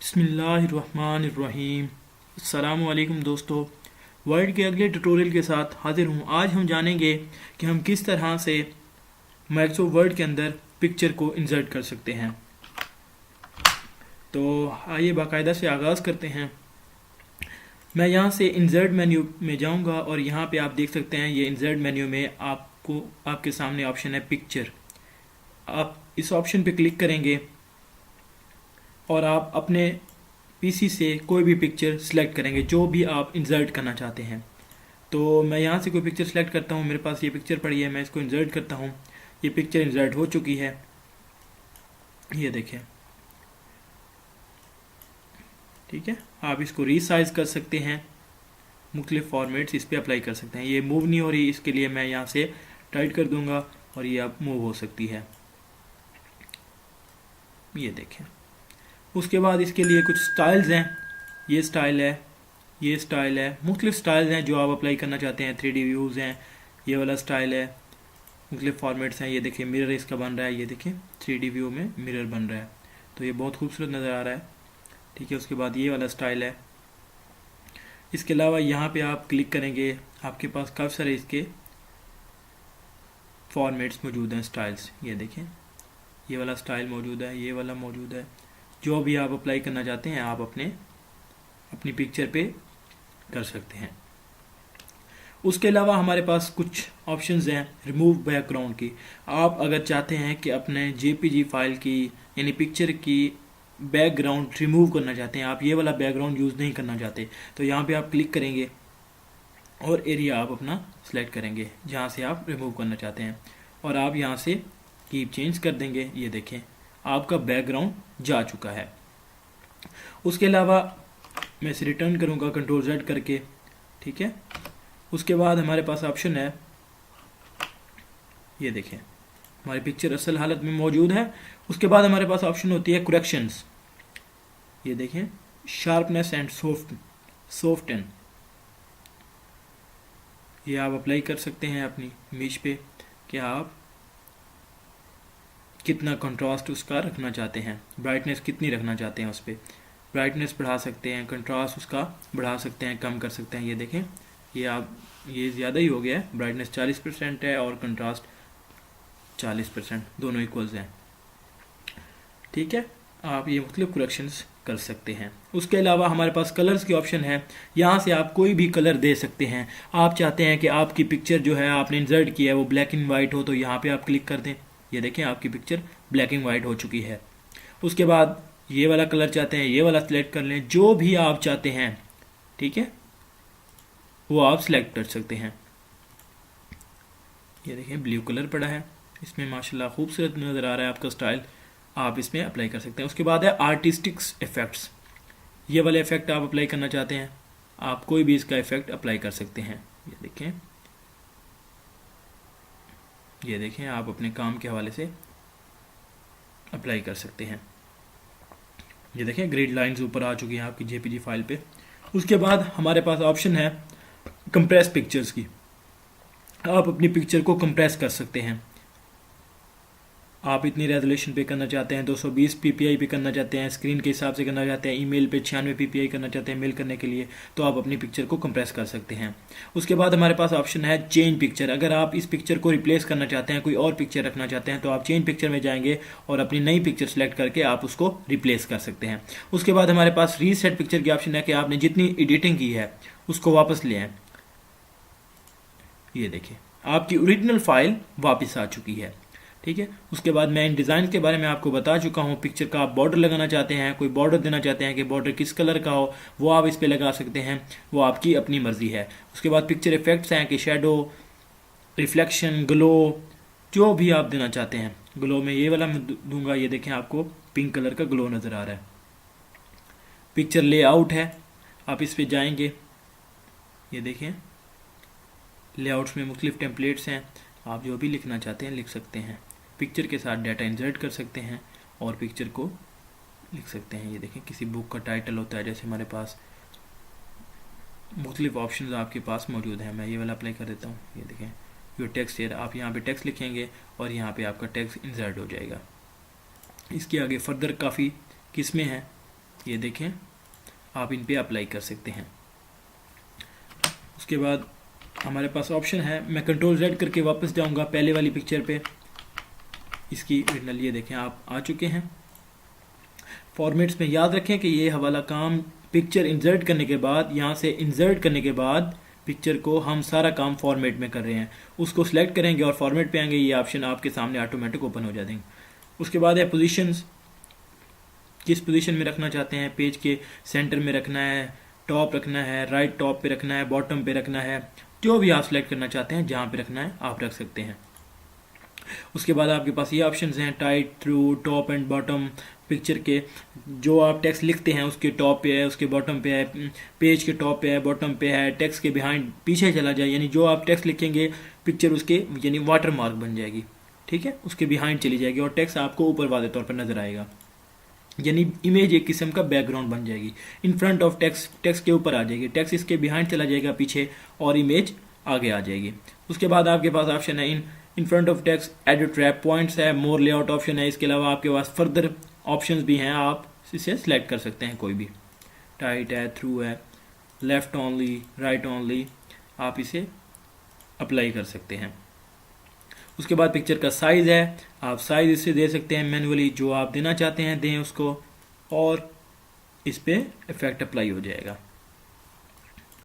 बिस्मिल्लाहिर्रहमानिर्रहीम। अस्सलामुअलैकुम दोस्तों, वर्ड के अगले ट्यूटोरियल के साथ हाजिर हूँ। आज हम जानेंगे कि हम किस तरह से माइक्रोसॉफ्ट वर्ड के अंदर पिक्चर को इंसर्ट कर सकते हैं। तो आइए बाकायदा से आगाज़ करते हैं। मैं यहाँ से इंसर्ट मेन्यू में जाऊँगा और यहाँ पे आप देख सकते हैं ये इंसर्ट मेन्यू में आपके सामने ऑप्शन है पिक्चर। आप इस ऑप्शन पे क्लिक करेंगे और आप अपने पीसी से कोई भी पिक्चर सेलेक्ट करेंगे जो भी आप इंसर्ट करना चाहते हैं। तो मैं यहाँ से कोई पिक्चर सेलेक्ट करता हूँ। मेरे पास ये पिक्चर पड़ी है, मैं इसको इंसर्ट करता हूँ। ये पिक्चर इंसर्ट हो चुकी है, ये देखें। ठीक है, आप इसको रीसाइज कर सकते हैं, मुख्तलिफ फॉर्मेट्स इस पर अप्लाई कर सकते हैं। ये मूव नहीं हो रही, इसके लिए मैं यहाँ से टाइट कर दूंगा और ये अब मूव हो सकती है, ये देखें। उसके बाद इसके लिए कुछ स्टाइल्स हैं। ये स्टाइल है, ये स्टाइल है, मुख्तलिफ स्टाइल्स हैं जो आप अप्लाई करना चाहते हैं। 3D व्यूज़ हैं, ये वाला स्टाइल है, मुख्तलिफ फॉर्मेट्स हैं। ये देखिए मिरर इसका बन रहा है, ये देखिए 3D व्यू में मिरर बन रहा है, तो ये बहुत खूबसूरत नज़र आ रहा है। ठीक है, उसके बाद ये वाला स्टाइल है। इसके अलावा यहाँ पे आप क्लिक करेंगे, आपके पास काफ़ी सारे इसके फॉर्मेट्स मौजूद हैं, स्टाइल्स। ये देखें, ये वाला स्टाइल मौजूद है, ये वाला मौजूद है। जो भी आप अप्लाई करना चाहते हैं आप अपनी पिक्चर पे कर सकते हैं। उसके अलावा हमारे पास कुछ ऑप्शंस हैं रिमूव बैकग्राउंड की। आप अगर चाहते हैं कि अपने जेपीजी फाइल की यानी पिक्चर की बैकग्राउंड रिमूव करना चाहते हैं, आप ये वाला बैकग्राउंड यूज़ नहीं करना चाहते, तो यहाँ पे आप क्लिक करेंगे और एरिया आप अपना सेलेक्ट करेंगे जहाँ से आप रिमूव करना चाहते हैं और आप यहाँ से कीप चेंज कर देंगे। ये देखें, आपका बैकग्राउंड जा चुका है। उसके अलावा मैं इसे रिटर्न करूँगा Ctrl+Z करके। ठीक है, उसके बाद हमारे पास ऑप्शन है, ये देखें हमारी पिक्चर असल हालत में मौजूद है। उसके बाद हमारे पास ऑप्शन होती है करेक्शंस। ये देखें शार्पनेस एंड सॉफ्टन, ये आप अप्लाई कर सकते हैं अपनी इमेज पे कि आप कितना कंट्रास्ट उसका रखना चाहते हैं, ब्राइटनेस कितनी रखना चाहते हैं उस पर। ब्राइटनेस बढ़ा सकते हैं, कंट्रास्ट उसका बढ़ा सकते हैं, कम कर सकते हैं। ये देखें, ये ज़्यादा ही हो गया है, ब्राइटनेस 40% है और कंट्रास्ट 40%, दोनों इक्वल्स हैं। ठीक है, आप ये मुख्तलिफ करेक्शंस कर सकते हैं। उसके अलावा हमारे पास कलर्स की ऑप्शन है। यहाँ से आप कोई भी कलर दे सकते हैं। आप चाहते हैं कि आपकी पिक्चर जो है आपने इंसर्ट किया है वो ब्लैक एंड वाइट हो, तो यहाँ पे आप क्लिक कर दें। ये देखें आपकी पिक्चर ब्लैक एंड वाइट हो चुकी है। उसके बाद ये वाला कलर चाहते हैं, ये वाला सिलेक्ट कर लें, जो भी आप चाहते हैं। ठीक है, वो आप सिलेक्ट कर सकते हैं। ये देखें ब्लू कलर पड़ा है, इसमें माशाल्लाह खूबसूरत नज़र आ रहा है आपका स्टाइल, आप इसमें अप्लाई कर सकते हैं। उसके बाद है आर्टिस्टिक्स इफेक्ट्स। ये वाले इफेक्ट आप अप्लाई करना चाहते हैं, आप कोई भी इसका इफेक्ट अप्लाई कर सकते हैं। ये देखें आप अपने काम के हवाले से अप्लाई कर सकते हैं। ये देखें ग्रिड लाइंस ऊपर आ चुकी हैं आपकी जेपीजी फाइल पे। उसके बाद हमारे पास ऑप्शन है कंप्रेस पिक्चर्स की। आप अपनी पिक्चर को कंप्रेस कर सकते हैं। आप इतनी रेजोल्यूशन पे करना चाहते हैं, 220 ppi पे करना चाहते हैं, स्क्रीन के हिसाब से करना चाहते हैं, ईमेल पे 96 ppi करना चाहते हैं मेल करने के लिए, तो आप अपनी पिक्चर को कंप्रेस कर सकते हैं। उसके बाद हमारे पास ऑप्शन है चेंज पिक्चर। अगर आप इस पिक्चर को रिप्लेस करना चाहते हैं, कोई और पिक्चर रखना चाहते हैं, तो आप चेंज पिक्चर में जाएंगे और अपनी नई पिक्चर सेलेक्ट करके आप उसको रिप्लेस कर सकते हैं। उसके बाद हमारे पास रीसेट पिक्चर की ऑप्शन है कि आपने जितनी एडिटिंग की है उसको वापस ले आएं। ये देखिए आपकी ओरिजिनल फाइल वापस आ चुकी है। ठीक है, उसके बाद मैं इन डिज़ाइन के बारे में आपको बता चुका हूँ। पिक्चर का आप बॉर्डर लगाना चाहते हैं, कोई बॉर्डर देना चाहते हैं कि बॉर्डर किस कलर का हो, वो आप इस पे लगा सकते हैं, वो आपकी अपनी मर्जी है। उसके बाद पिक्चर इफेक्ट्स हैं कि शेडो, रिफ्लेक्शन, ग्लो, जो भी आप देना चाहते हैं। ग्लो में ये वाला मैं दूंगा, ये देखें आपको पिंक कलर का ग्लो नज़र आ रहा है। पिक्चर लेआउट है, आप इस पर जाएंगे, ये देखें लेआउट्स में मुख्तलिफ टेम्पलेट्स हैं, आप जो भी लिखना चाहते हैं लिख सकते हैं। पिक्चर के साथ डाटा इंसर्ट कर सकते हैं और पिक्चर को लिख सकते हैं। ये देखें किसी बुक का टाइटल होता है, जैसे हमारे पास मुख्तलिफ ऑप्शंस आपके पास मौजूद हैं। मैं ये वाला अप्लाई कर देता हूँ। ये देखें योर टेक्स्ट हियर, आप यहाँ पे टेक्स्ट लिखेंगे और यहाँ पे आपका टेक्स्ट इंसर्ट हो जाएगा। इसके आगे फर्दर काफ़ी किस्में हैं, ये देखें, आप इन पे अप्लाई कर सकते हैं। उसके बाद हमारे पास ऑप्शन है, मैं कंट्रोल Z करके वापस जाऊंगा पहले वाली पिक्चर पे, इसकी ओरिजिनल ये देखें आप आ चुके हैं। फॉर्मेट्स में याद रखें कि ये हवाला काम पिक्चर इंसर्ट करने के बाद, यहाँ से इंसर्ट करने के बाद पिक्चर को हम सारा काम फॉर्मेट में कर रहे हैं, उसको सिलेक्ट करेंगे और फॉर्मेट पे आएंगे, ये ऑप्शन आपके सामने ऑटोमेटिक ओपन हो जाएंगे। उसके बाद है पोजीशंस, किस पोजीशन में रखना चाहते हैं, पेज के सेंटर में रखना है, टॉप रखना है, राइट टॉप पे रखना है, बॉटम पे रखना है, जो भी आप सिलेक्ट करना चाहते हैं जहाँ पे रखना है आप रख सकते हैं। उसके बाद आपके पास ये ऑप्शंस हैं, tight, through, top and bottom. Picture के जो आप टेक्स्ट लिखते हैं उसके टॉप पे है, उसके बॉटम पे है, पेज के टॉप पे है, बॉटम पे है, टेक्स्ट के बिहाइंड पीछे चला जाए, यानी जो आप टेक्स्ट लिखेंगे पिक्चर उसके यानी वाटर मार्क बन जाएगी, ठीक है, उसके बिहाइंड चली जाएगी और टेक्स्ट आपको ऊपर वादे तौर पर नजर आएगा, यानी इमेज एक किस्म का बैकग्राउंड बन जाएगी। इन फ्रंट ऑफ टेक्स्ट, टेक्स्ट के ऊपर आ जाएगी, टेक्स्ट इसके बिहाइंड चला जाएगा पीछे और इमेज आगे आ जाएगी। उसके बाद आपके पास ऑप्शन है in front of text edit wrap points है, मोर लेआउट ऑप्शन है। इसके अलावा आपके पास फर्दर ऑप्शंस भी हैं, आप इसे सिलेक्ट कर सकते हैं, कोई भी, टाइट है, थ्रू है, लेफ्ट ओनली, राइट ओनली, आप इसे अप्लाई कर सकते हैं। उसके बाद पिक्चर का साइज़ है, आप साइज़ इससे दे सकते हैं मैनुअली, जो आप देना चाहते हैं दें उसको, और इस पर इफेक्ट अप्लाई हो जाएगा।